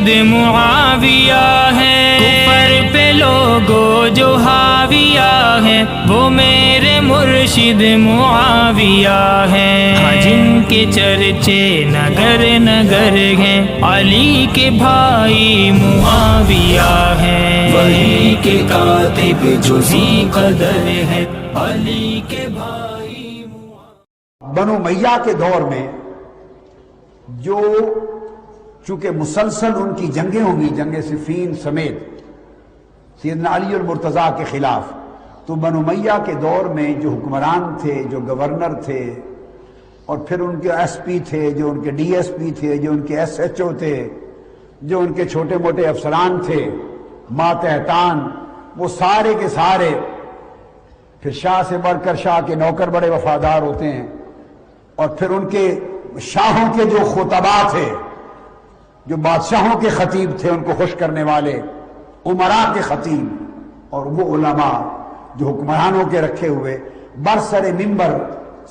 مرشد معاویہ ہے، کفر پہ لوگوں جو حاویہ ہے وہ میرے مرشد معاویہ ہے، جن کے چرچے نگر نگر ہیں علی کے بھائی معاویہ ہیں، وہی کے کاتب جو ذی قدر ہے علی کے بھائی معاویہ۔ بنو امیہ کے دور میں جو چونکہ مسلسل ان کی جنگیں ہوں گی، جنگ صفین سمیت سیدنا علی المرتضیٰ کے خلاف، تو بنو امیہ کے دور میں جو حکمران تھے، جو گورنر تھے، اور پھر ان کے ایس پی تھے، جو ان کے ڈی ایس پی تھے، جو ان کے ایس ایچ او تھے، جو ان کے چھوٹے موٹے افسران تھے، ماتحتان، وہ سارے کے سارے پھر شاہ سے بڑھ کر شاہ کے نوکر بڑے وفادار ہوتے ہیں، اور پھر ان کے شاہوں کے جو خطباء تھے، جو بادشاہوں کے خطیب تھے، ان کو خوش کرنے والے امراء کے خطیب، اور وہ علماء جو حکمرانوں کے رکھے ہوئے برسر منبر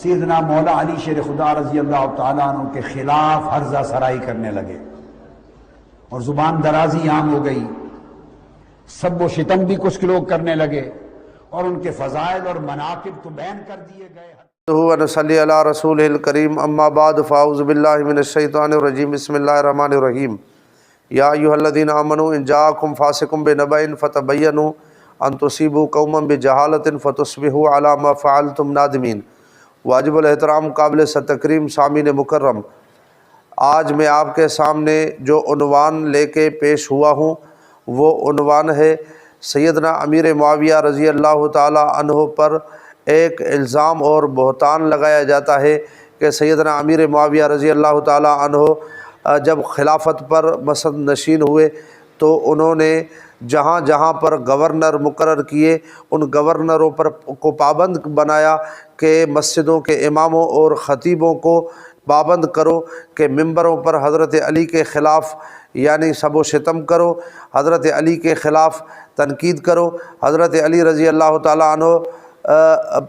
سیدنا مولا علی شیر خدا رضی اللہ تعالیٰ عنہ کے خلاف ہرزہ سرائی کرنے لگے، اور زبان درازی عام ہو گئی، سب و شتم بھی کچھ لوگ کرنے لگے، اور ان کے فضائل اور مناقب تو بیان کر دیے گئے۔ ونصلی علی رسول الکریم، اما بعد فاعوذ باللہ من الشیطان الرجیم، بسم اللہ الرحمن الرحیم۔ یا ایھا الذین آمنوا ان جاءکم فاسق بنبأ فتبینوا ان تصیبوا قوما بجہالۃ فتصبحوا علی ما فعلتم نادمین۔ واجب الاحترام، قابل تکریم سامعین مکرم، آج میں آپ کے سامنے جو عنوان لے کے پیش ہوا ہوں وہ عنوان ہے سیدنا امیر معاویہ رضی اللہ تعالی عنہ پر ایک الزام اور بہتان لگایا جاتا ہے کہ سیدنا امیر معاویہ رضی اللہ تعالی عنہ جب خلافت پر مسند نشین ہوئے تو انہوں نے جہاں جہاں پر گورنر مقرر کیے ان گورنروں پر کو پابند بنایا کہ مسجدوں کے اماموں اور خطیبوں کو پابند کرو کہ ممبروں پر حضرت علی کے خلاف یعنی سب و شتم کرو، حضرت علی کے خلاف تنقید کرو، حضرت علی رضی اللہ تعالیٰ عنہ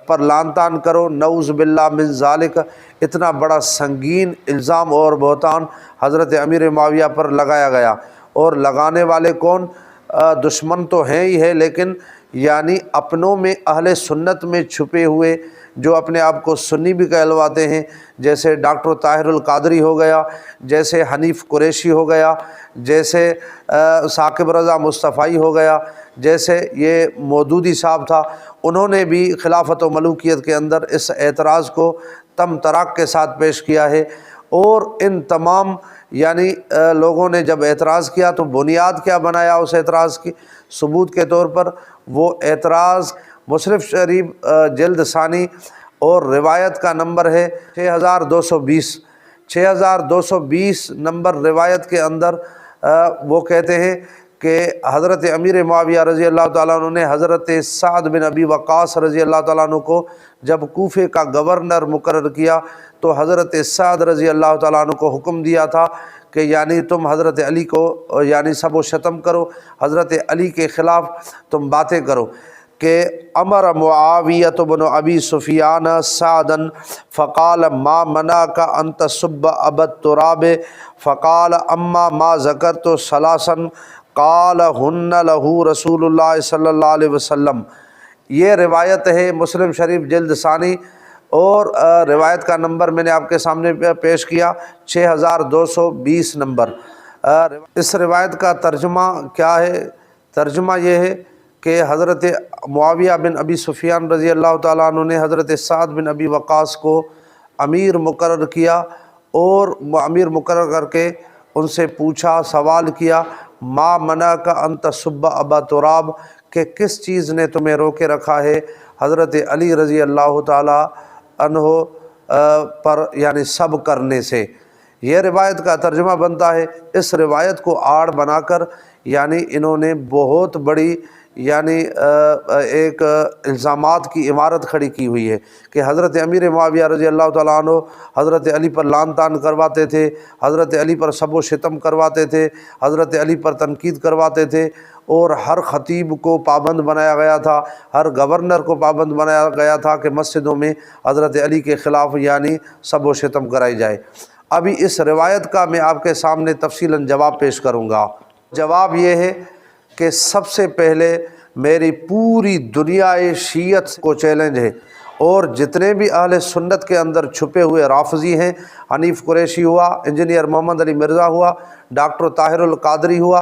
پر لعن طعن کرو، نعوذ باللہ من ذالک۔ اتنا بڑا سنگین الزام اور بہتان حضرت امیر معاویہ پر لگایا گیا، اور لگانے والے کون؟ دشمن تو ہیں ہی ہے، لیکن یعنی اپنوں میں اہل سنت میں چھپے ہوئے جو اپنے آپ کو سنی بھی کہلواتے ہیں، جیسے ڈاکٹر طاہر القادری ہو گیا، جیسے حنیف قریشی ہو گیا، جیسے ثاقب رضا مصطفی ہو گیا، جیسے یہ مودودی صاحب تھا، انہوں نے بھی خلافت و ملوکیت کے اندر اس اعتراض کو تم تراک کے ساتھ پیش کیا ہے۔ اور ان تمام یعنی لوگوں نے جب اعتراض کیا تو بنیاد کیا بنایا اس اعتراض کی؟ ثبوت کے طور پر وہ اعتراض مسلم شریف جلد ثانی اور روایت کا نمبر ہے 6220 نمبر روایت کے اندر وہ کہتے ہیں کہ حضرت امیر معاویہ رضی اللہ تعالیٰ عنہ نے حضرت سعد بن ابی وقاص رضی اللہ تعالیٰ عنہ کو جب کوفے کا گورنر مقرر کیا تو حضرت سعد رضی اللہ تعالیٰ عنہ کو حکم دیا تھا کہ یعنی تم حضرت علی کو یعنی سب و شتم کرو، حضرت علی کے خلاف تم باتیں کرو، کہ امر معاویہ بن ابی سفیان سعدا فقال ما منعک ان تسب ابا التراب فقال اما ما ذکرت ثلاثا قال ہن لہ رسول اللہ صلی اللہ علیہ وسلم۔ یہ روایت ہے مسلم شریف جلد ثانی، اور روایت کا نمبر میں نے آپ کے سامنے پیش کیا 6220 نمبر۔ اس روایت کا ترجمہ کیا ہے؟ ترجمہ یہ ہے کہ حضرت معاویہ بن ابی سفیان رضی اللہ تعالیٰ عنہ نے حضرت سعد بن ابی وقاص کو امیر مقرر کیا، اور امیر مقرر کر کے ان سے پوچھا، سوال کیا، ما منعک ان تسب ابا تراب، کہ کس چیز نے تمہیں روکے رکھا ہے حضرت علی رضی اللہ تعالیٰ عنہ پر یعنی سب کرنے سے۔ یہ روایت کا ترجمہ بنتا ہے۔ اس روایت کو آڑ بنا کر یعنی انہوں نے بہت بڑی یعنی ایک الزامات کی عمارت کھڑی کی ہوئی ہے کہ حضرت امیر معاویہ رضی اللہ تعالیٰ عنہ حضرت علی پر لعن طعن کرواتے تھے، حضرت علی پر سب و شتم کرواتے تھے، حضرت علی پر تنقید کرواتے تھے، اور ہر خطیب کو پابند بنایا گیا تھا، ہر گورنر کو پابند بنایا گیا تھا کہ مسجدوں میں حضرت علی کے خلاف یعنی سب و شتم کرائی جائے۔ ابھی اس روایت کا میں آپ کے سامنے تفصیلاً جواب پیش کروں گا۔ جواب یہ ہے کہ سب سے پہلے میری پوری دنیا شیعت کو چیلنج ہے، اور جتنے بھی اہل سنت کے اندر چھپے ہوئے رافضی ہیں، حنیف قریشی ہوا، انجینئر محمد علی مرزا ہوا، ڈاکٹر طاہر القادری ہوا،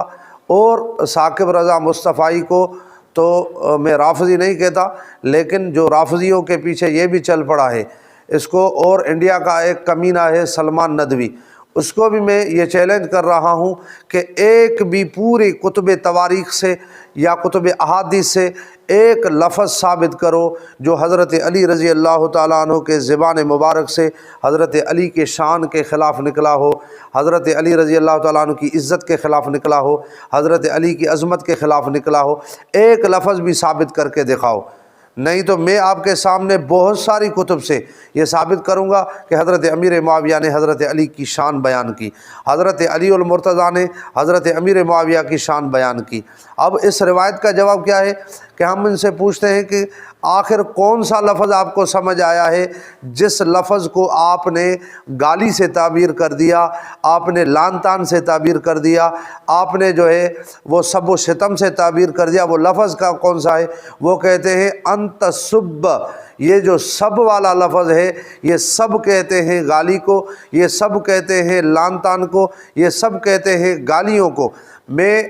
اور ثاقب رضا مصطفی کو تو میں رافضی نہیں کہتا، لیکن جو رافضیوں کے پیچھے یہ بھی چل پڑا ہے اس کو، اور انڈیا کا ایک کمینہ ہے سلمان ندوی، اس کو بھی میں یہ چیلنج کر رہا ہوں کہ ایک بھی پوری کتب تواریخ سے یا کتب احادیث سے ایک لفظ ثابت کرو جو حضرت علی رضی اللہ تعالیٰ عنہ کے زبان مبارک سے حضرت علی کے شان کے خلاف نکلا ہو، حضرت علی رضی اللہ تعالیٰ عنہ کی عزت کے خلاف نکلا ہو، حضرت علی کی عظمت کے خلاف نکلا ہو، ایک لفظ بھی ثابت کر کے دکھاؤ۔ نہیں تو میں آپ کے سامنے بہت ساری کتب سے یہ ثابت کروں گا کہ حضرت امیر معاویہ نے حضرت علی کی شان بیان کی، حضرت علی المرتضیٰ نے حضرت امیر معاویہ کی شان بیان کی۔ اب اس روایت کا جواب کیا ہے کہ ہم ان سے پوچھتے ہیں کہ آخر کون سا لفظ آپ کو سمجھ آیا ہے جس لفظ کو آپ نے گالی سے تعبیر کر دیا، آپ نے لعن طعن سے تعبیر کر دیا، آپ نے جو ہے وہ سب و شتم سے تعبیر کر دیا، وہ لفظ کا کون سا ہے؟ وہ کہتے ہیں انت سب۔ یہ جو سب والا لفظ ہے یہ سب کہتے ہیں گالی کو، یہ سب کہتے ہیں لعن طعن کو، یہ سب کہتے ہیں گالیوں کو۔ میں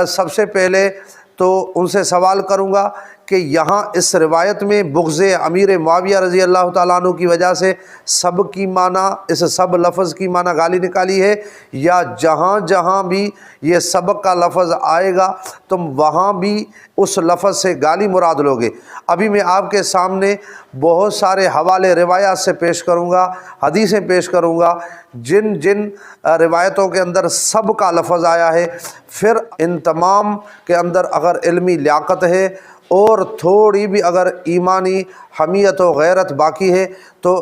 سب سے پہلے تو ان سے سوال کروں گا کہ یہاں اس روایت میں بغض امیر معاویہ رضی اللہ تعالیٰ عنہ کی وجہ سے سب کی معنی، اس سب لفظ کی معنی گالی نکالی ہے، یا جہاں جہاں بھی یہ سب کا لفظ آئے گا تم وہاں بھی اس لفظ سے گالی مراد لوگے؟ ابھی میں آپ کے سامنے بہت سارے حوالے روایات سے پیش کروں گا، حدیثیں پیش کروں گا، جن جن روایتوں کے اندر سب کا لفظ آیا ہے۔ پھر ان تمام کے اندر اگر علمی لیاقت ہے اور تھوڑی بھی اگر ایمانی حمیت و غیرت باقی ہے تو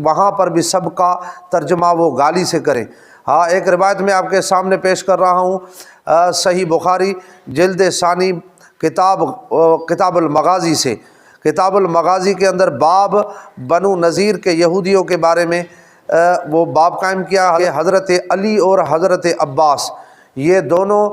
وہاں پر بھی سب کا ترجمہ وہ گالی سے کریں۔ ہاں، ایک روایت میں آپ کے سامنے پیش کر رہا ہوں صحیح بخاری جلد ثانی کتاب المغازی سے۔ کتاب المغازی کے اندر باب بنو نذیر کے یہودیوں کے بارے میں وہ باب قائم کیا کہ حضرت علی اور حضرت عباس یہ دونوں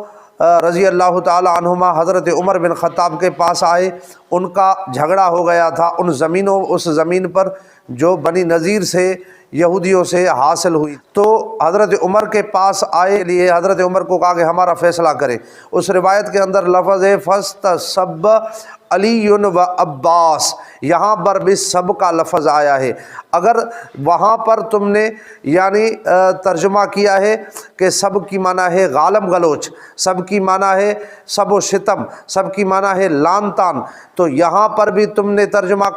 رضی اللہ تعالی عنہما حضرت عمر بن خطاب کے پاس آئے، ان کا جھگڑا ہو گیا تھا اس زمین پر جو بنی نذیر سے یہودیوں سے حاصل ہوئی، تو حضرت عمر کے پاس آئے لیے حضرت عمر کو کہا کہ ہمارا فیصلہ کرے۔ اس روایت کے اندر لفظ ہے فَاسْتَسَبَّ علی و عباس، یہاں پر بھی سب کا لفظ آیا ہے۔ اگر وہاں پر تم نے یعنی ترجمہ کیا ہے کہ سب کی معنی ہے غالم گلوچ، سب کی معنی ہے سب و شتم، سب کی معنی ہے لعن طعن، تو یہاں پر بھی تم نے ترجمہ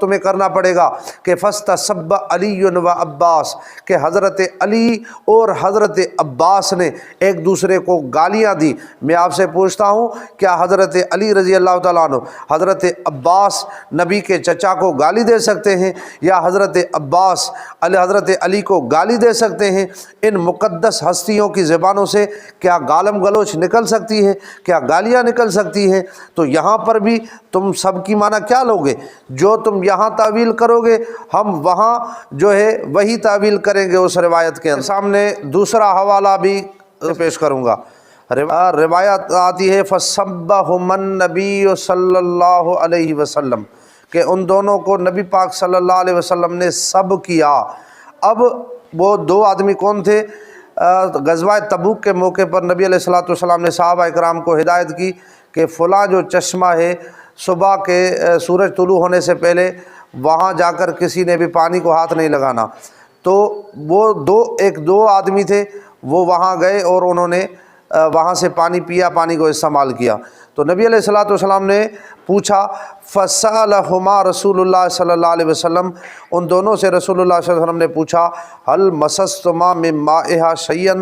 تمہیں کرنا پڑے گا کہ فَاسْتَسَبَّ علی و عباس، کہ حضرت علی اور حضرت عباس نے ایک دوسرے کو گالیاں دی۔ میں آپ سے پوچھتا ہوں کیا حضرت علی رضی اللہ تعالیٰ عنہ حضرت عباس نبی کے چچا کو گالی دے سکتے ہیں، یا حضرت عباس حضرت علی کو گالی دے سکتے ہیں؟ ان مقدس ہستیوں کی زبانوں سے کیا گالم گلوچ نکل سکتی ہے؟ کیا گالیاں نکل سکتی ہیں؟ تو یہاں پر بھی تم سب کی معنی کیا لوگے؟ جو تم یہاں تعویل کرو گے ہم وہاں جو ہے وہی تعویل کریں گے۔ اس روایت کے سامنے دوسرا حوالہ بھی پیش کروں گا۔ روایت آتی ہے فَصَبَّهُمَ النَّبِيُّ صلی اللہ علیہ وسلم، کہ ان دونوں کو نبی پاک صلی اللہ علیہ وسلم نے سب کیا۔ اب وہ دو آدمی کون تھے؟ غزوہ تبوک کے موقع پر نبی علیہ الصلوۃ والسلام نے صحابہ اکرام کو ہدایت کی کہ فلاں جو چشمہ ہے صبح کے سورج طلوع ہونے سے پہلے وہاں جا کر کسی نے بھی پانی کو ہاتھ نہیں لگانا۔ تو وہ دو آدمی تھے، وہ وہاں گئے اور انہوں نے وہاں سے پانی پیا، پانی کو استعمال کیا۔ تو نبی علیہ الصلوۃ والسلام نے پوچھا فَسَأَلَهُمَا رسول اللہ صلی اللہ علیہ وسلم، ان دونوں سے رسول اللہ صلی اللہ علیہ وسلم نے پوچھا هل مسستما من مائها شيئا،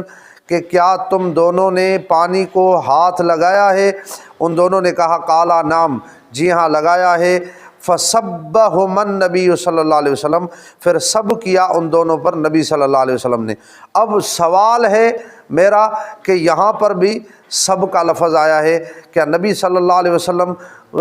کہ کیا تم دونوں نے پانی کو ہاتھ لگایا ہے؟ ان دونوں نے کہا قالا نعم، جی ہاں لگایا ہے۔ فَصَبَّهُمَ النَّبِيُّ صلی اللہ علیہ وسلم، پھر سب کیا ان دونوں پر نبی صلی اللہ علیہ وسلم نے۔ اب سوال ہے میرا کہ یہاں پر بھی سب کا لفظ آیا ہے، کیا نبی صلی اللہ علیہ وسلم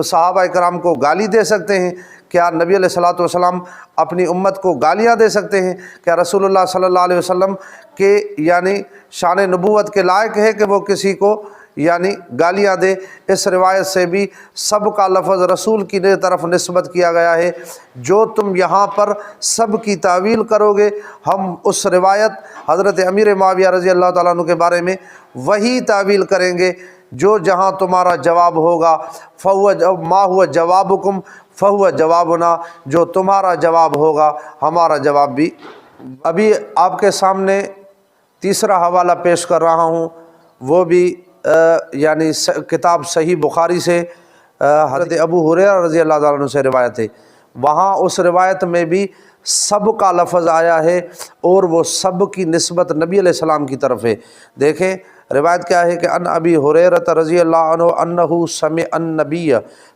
صحابہ کرام کو گالی دے سکتے ہیں؟ کیا نبی علیہ الصلوۃ والسلام اپنی امت کو گالیاں دے سکتے ہیں؟ کیا رسول اللہ صلی اللہ علیہ وسلم کے یعنی شان نبوت کے لائق ہے کہ وہ کسی کو یعنی گالیاں دے؟ اس روایت سے بھی سب کا لفظ رسول کی طرف نسبت کیا گیا ہے۔ جو تم یہاں پر سب کی تعویل کرو گے، ہم اس روایت حضرت امیر معاویہ رضی اللہ تعالیٰ عنہ کے بارے میں وہی تعویل کریں گے جو جہاں تمہارا جواب ہوگا، ما ہوا جوابکم فہو جوابنا، جو تمہارا جواب ہوگا ہمارا جواب بھی۔ ابھی آپ کے سامنے تیسرا حوالہ پیش کر رہا ہوں، وہ بھی یعنی کتاب صحیح بخاری سے حضرت ابو ہریرہ رضی اللہ تعالیٰ عنہ سے روایت ہے۔ وہاں اس روایت میں بھی سب کا لفظ آیا ہے اور وہ سب کی نسبت نبی علیہ السلام کی طرف ہے۔ دیکھیں روایت کیا ہے کہ ان ابی ہریرہ رضی اللہ عنہ انہ سمع النبی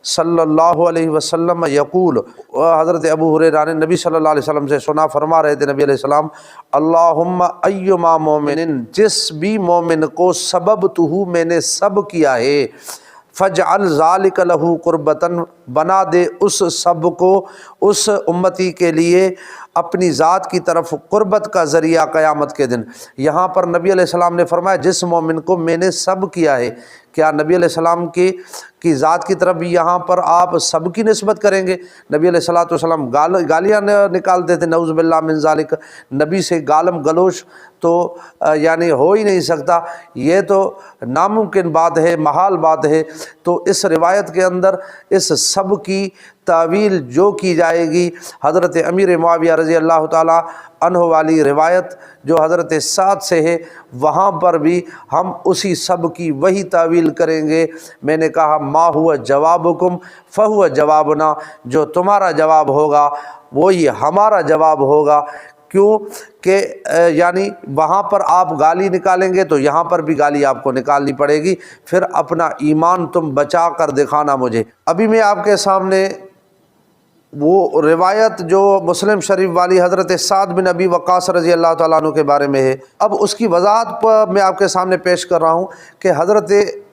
صلی اللہ علیہ وسلم یقول، حضرت ابو ہریرہ نے نبی صلی اللہ علیہ وسلم سے سنا، فرما رہے تھے نبی علیہ السلام، اللہم ایما مومن، جس بھی مومن کو سببتہ میں نے سب کیا ہے، فجعل ذالک لہ قربتاً، بنا دے اس سب کو اس امتی کے لیے اپنی ذات کی طرف قربت کا ذریعہ قیامت کے دن۔ یہاں پر نبی علیہ السلام نے فرمایا جس مومن کو میں نے سب کیا ہے، کیا نبی علیہ السلام کی ذات کی طرف بھی یہاں پر آپ سب کی نسبت کریں گے؟ نبی علیہ الصلوۃ والسلام گالیاں نکالتے تھے، نعوذ باللہ من ذالک، نبی سے گالم گلوچ تو یعنی ہو ہی نہیں سکتا، یہ تو ناممکن بات ہے، محال بات ہے۔ تو اس روایت کے اندر اس سب کی تعویل جو کی جائے گی، حضرت امیر معاویہ رضی اللہ تعالیٰ عنہ والی روایت جو حضرت سعد سے ہے، وہاں پر بھی ہم اسی سب کی وہی تعویل کریں گے۔ میں نے کہا ما ہوا جوابکم فہو جوابنا، جو تمہارا جواب ہوگا وہی ہمارا جواب ہوگا۔ کیوں کہ یعنی وہاں پر آپ گالی نکالیں گے تو یہاں پر بھی گالی آپ کو نکالنی پڑے گی، پھر اپنا ایمان تم بچا کر دکھانا مجھے۔ ابھی میں آپ کے سامنے وہ روایت جو مسلم شریف والی حضرت سعد بن ابی وقاص رضی اللہ تعالیٰ عنہ کے بارے میں ہے، اب اس کی وضاحت میں آپ کے سامنے پیش کر رہا ہوں کہ حضرت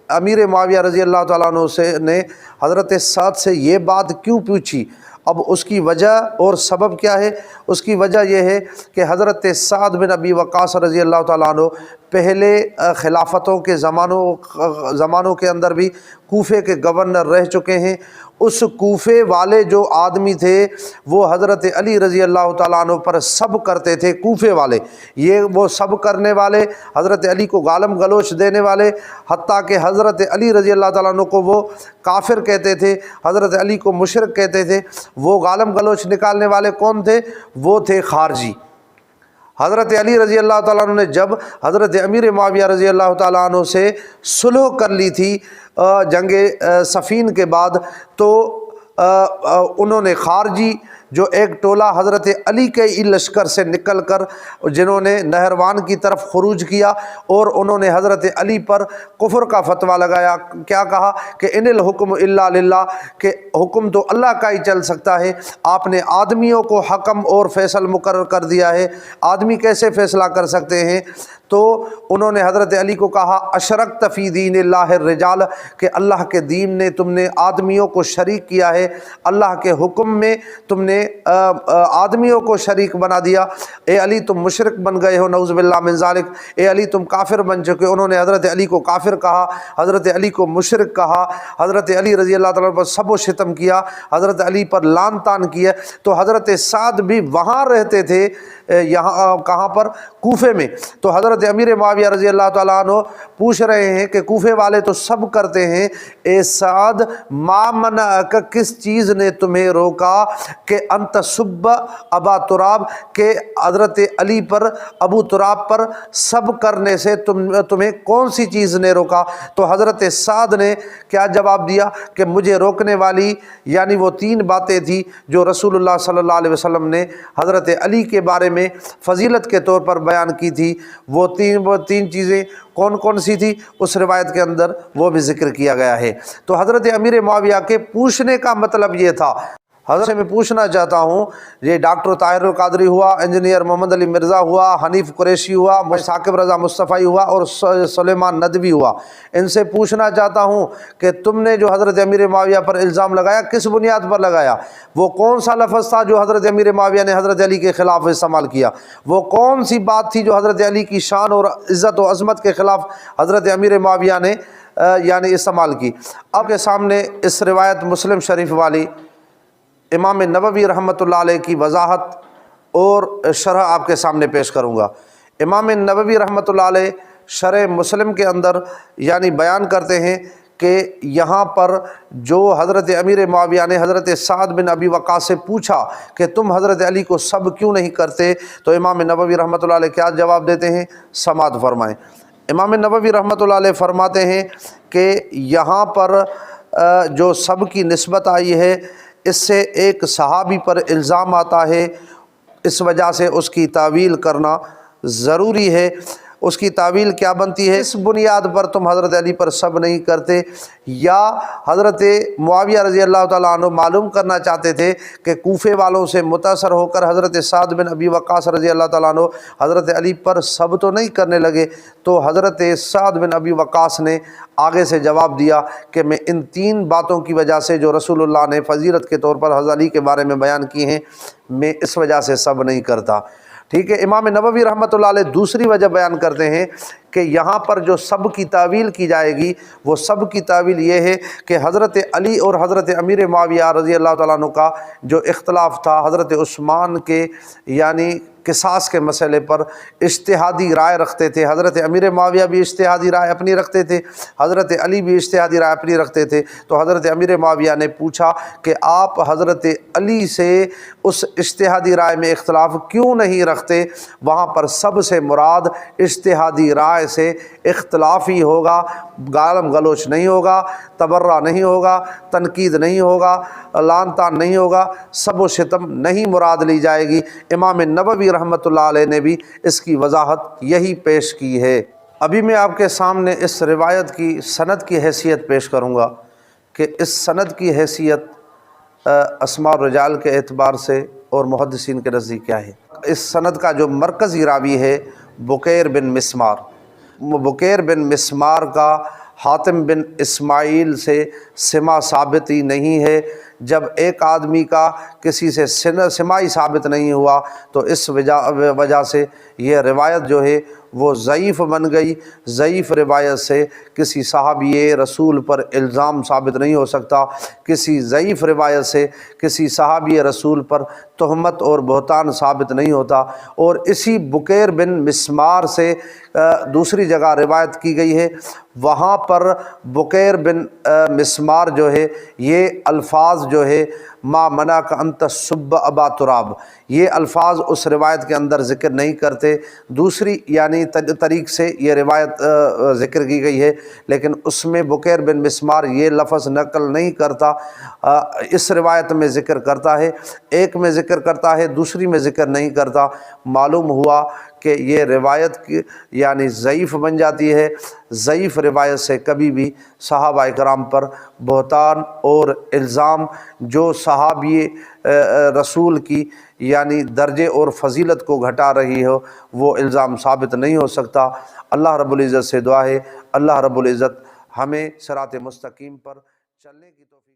امیر معاویہ رضی اللہ تعالیٰ عنہ نے حضرت سعد سے یہ بات کیوں پوچھی۔ اب اس کی وجہ اور سبب کیا ہے؟ اس کی وجہ یہ ہے کہ حضرت سعد بن ابی وقاص رضی اللہ تعالیٰ عنہ پہلے خلافتوں کے زمانوں کے اندر بھی کوفے کے گورنر رہ چکے ہیں۔ اس کوفے والے جو آدمی تھے وہ حضرت علی رضی اللہ تعالیٰ عنہ پر سب کرتے تھے، کوفے والے یہ وہ سب کرنے والے، حضرت علی کو گالم گلوچ دینے والے، حتیٰ کہ حضرت علی رضی اللہ تعالیٰ عنہ کو وہ کافر کہتے تھے، حضرت علی کو مشرک کہتے تھے۔ وہ گالم گلوچ نکالنے والے کون تھے؟ وہ تھے خارجی۔ حضرت علی رضی اللہ تعالیٰ عنہ نے جب حضرت امیر معاویہ رضی اللہ تعالیٰ عنہ سے صلح کر لی تھی جنگ صفین کے بعد، تو انہوں نے خارجی جو ایک ٹولہ حضرت علی کے لشکر سے نکل کر جنہوں نے نہروان کی طرف خروج کیا اور انہوں نے حضرت علی پر کفر کا فتویٰ لگایا۔ کیا کہا کہ ان الحکم الا للہ، کہ حکم تو اللہ کا ہی چل سکتا ہے، آپ نے آدمیوں کو حکم اور فیصل مقرر کر دیا ہے، آدمی کیسے فیصلہ کر سکتے ہیں؟ تو انہوں نے حضرت علی کو کہا اشرکت فی دین اللہ الرجال، کہ اللہ کے دین نے تم نے آدمیوں کو شریک کیا ہے، اللہ کے حکم میں تم نے آدمیوں کو شریک بنا دیا، اے علی تم مشرک بن گئے ہو، نعوذ باللہ من ذالک، اے علی تم کافر بن چکے۔ انہوں نے حضرت علی کو کافر کہا، حضرت علی کو مشرک کہا، حضرت علی رضی اللہ تعالیٰ پر سب و شتم کیا، حضرت علی پر لعن طعن کیا۔ تو حضرت سعد بھی وہاں رہتے تھے، یہاں کہاں پر؟ کوفے میں۔ تو حضرت امیر معاویہ رضی اللہ تعالیٰ عنہ پوچھ رہے ہیں کہ کوفے والے تو سب کرتے ہیں، اے سعد ما منعک، کس چیز نے تمہیں روکا کہ انت سب ابا تراب، کہ حضرت علی پر ابو تراب پر سب کرنے سے تمہیں کون سی چیز نے روکا؟ تو حضرت سعد نے کیا جواب دیا کہ مجھے روکنے والی یعنی وہ تین باتیں تھیں جو رسول اللہ صلی اللہ علیہ وسلم نے حضرت علی کے بارے میں فضیلت کے طور پر بیان کی تھی۔ وہ تین چیزیں کون کون سی تھی اس روایت کے اندر وہ بھی ذکر کیا گیا ہے۔ تو حضرت امیر معاویہ کے پوچھنے کا مطلب یہ تھا حضرت سے میں پوچھنا چاہتا ہوں، یہ ڈاکٹر طاہر القادری ہوا، انجینئر محمد علی مرزا ہوا، حنیف قریشی ہوا، ثاقب رضا مصطفی ہوا اور سلیمان ندوی ہوا، ان سے پوچھنا چاہتا ہوں کہ تم نے جو حضرت امیر معاویہ پر الزام لگایا کس بنیاد پر لگایا؟ وہ کون سا لفظ تھا جو حضرت امیر معاویہ نے حضرت علی کے خلاف استعمال کیا؟ وہ کون سی بات تھی جو حضرت علی کی شان اور عزت و عظمت کے خلاف حضرت امیر معاویہ نے یعنی استعمال کی؟ آپ کے سامنے اس روایت مسلم شریف والی امام نووی رحمۃ اللہ علیہ کی وضاحت اور شرح آپ کے سامنے پیش کروں گا۔ امام نووی رحمۃ اللہ علیہ شرح مسلم کے اندر یعنی بیان کرتے ہیں کہ یہاں پر جو حضرت امیر معاویہ نے حضرت سعد بن ابی وقاص سے پوچھا کہ تم حضرت علی کو سب کیوں نہیں کرتے، تو امام نووی رحمۃ اللہ علیہ کیا جواب دیتے ہیں؟ سماعت فرمائیں۔ امام نووی رحمۃ اللہ علیہ فرماتے ہیں کہ یہاں پر جو سب کی نسبت آئی ہے اس سے ایک صحابی پر الزام آتا ہے، اس وجہ سے اس کی تعویل کرنا ضروری ہے۔ اس کی تعویل کیا بنتی ہے؟ اس بنیاد پر تم حضرت علی پر سب نہیں کرتے، یا حضرت معاویہ رضی اللہ تعالیٰ عنہ معلوم کرنا چاہتے تھے کہ کوفے والوں سے متاثر ہو کر حضرت سعد بن ابی وقاص رضی اللہ تعالیٰ عنہ حضرت علی پر سب تو نہیں کرنے لگے، تو حضرت سعد بن ابی وقاص نے آگے سے جواب دیا کہ میں ان تین باتوں کی وجہ سے جو رسول اللہ نے فضیلت کے طور پر حضرت علی کے بارے میں بیان کی ہیں، میں اس وجہ سے سب نہیں کرتا۔ ٹھیک ہے، امام نووی رحمۃ اللہ علیہ دوسری وجہ بیان کرتے ہیں کہ یہاں پر جو سب کی تعویل کی جائے گی وہ سب کی تعویل یہ ہے کہ حضرت علی اور حضرت امیر معاویہ رضی اللہ تعالیٰ عنہ کا جو اختلاف تھا حضرت عثمان کے یعنی قصاص کے مسئلے پر اجتہادی رائے رکھتے تھے، حضرت امیر معاویہ بھی اجتہادی رائے اپنی رکھتے تھے، حضرت علی بھی اجتہادی رائے اپنی رکھتے تھے، تو حضرت امیر معاویہ نے پوچھا کہ آپ حضرت علی سے اس اجتہادی رائے میں اختلاف کیوں نہیں رکھتے؟ وہاں پر سب سے مراد اجتہادی رائے سے اختلاف ہی ہوگا، گالم گلوچ نہیں ہوگا، تبرہ نہیں ہوگا، تنقید نہیں ہوگا، لعن طعن نہیں ہوگا، سب و شتم نہیں مراد لی جائے گی۔ امام نووی رحمۃ اللہ علیہ نے بھی اس کی وضاحت یہی پیش کی ہے۔ ابھی میں آپ کے سامنے اس روایت کی سند کی حیثیت پیش کروں گا کہ اس سند کی حیثیت اسماء الرجال کے اعتبار سے اور محدثین کے نزدیک کیا ہے۔ اس سند کا جو مرکزی راوی ہے بکیر بن مسمار، بکیر بن مسمار کا حاتم بن اسماعیل سے سماع ثابت ہی نہیں ہے۔ جب ایک آدمی کا کسی سے سماعی ثابت نہیں ہوا تو اس وجہ سے یہ روایت جو ہے وہ ضعیف بن گئی۔ ضعیف روایت سے کسی صحابی رسول پر الزام ثابت نہیں ہو سکتا، کسی ضعیف روایت سے کسی صحابی رسول پر تہمت اور بہتان ثابت نہیں ہوتا۔ اور اسی بکیر بن مسمار سے دوسری جگہ روایت کی گئی ہے، وہاں پر بکیر بن مسمار جو ہے یہ الفاظ جو ہے ما منعک ان تسب ابا تراب، یہ الفاظ اس روایت کے اندر ذکر نہیں کرتے۔ دوسری یعنی طریق سے یہ روایت ذکر کی گئی ہے، لیکن اس میں بکیر بن مسمار یہ لفظ نقل نہیں کرتا، اس روایت میں ذکر کرتا ہے، ایک میں ذکر کرتا ہے، دوسری میں ذکر نہیں کرتا۔ معلوم ہوا کہ یہ روایت یعنی ضعیف بن جاتی ہے۔ ضعیف روایت سے کبھی بھی صحابہ کرام پر بہتان اور الزام جو صحابی رسول کی یعنی درجے اور فضیلت کو گھٹا رہی ہو وہ الزام ثابت نہیں ہو سکتا۔ اللہ رب العزت سے دعا ہے اللہ رب العزت ہمیں صراط مستقیم پر چلنے کی توفیق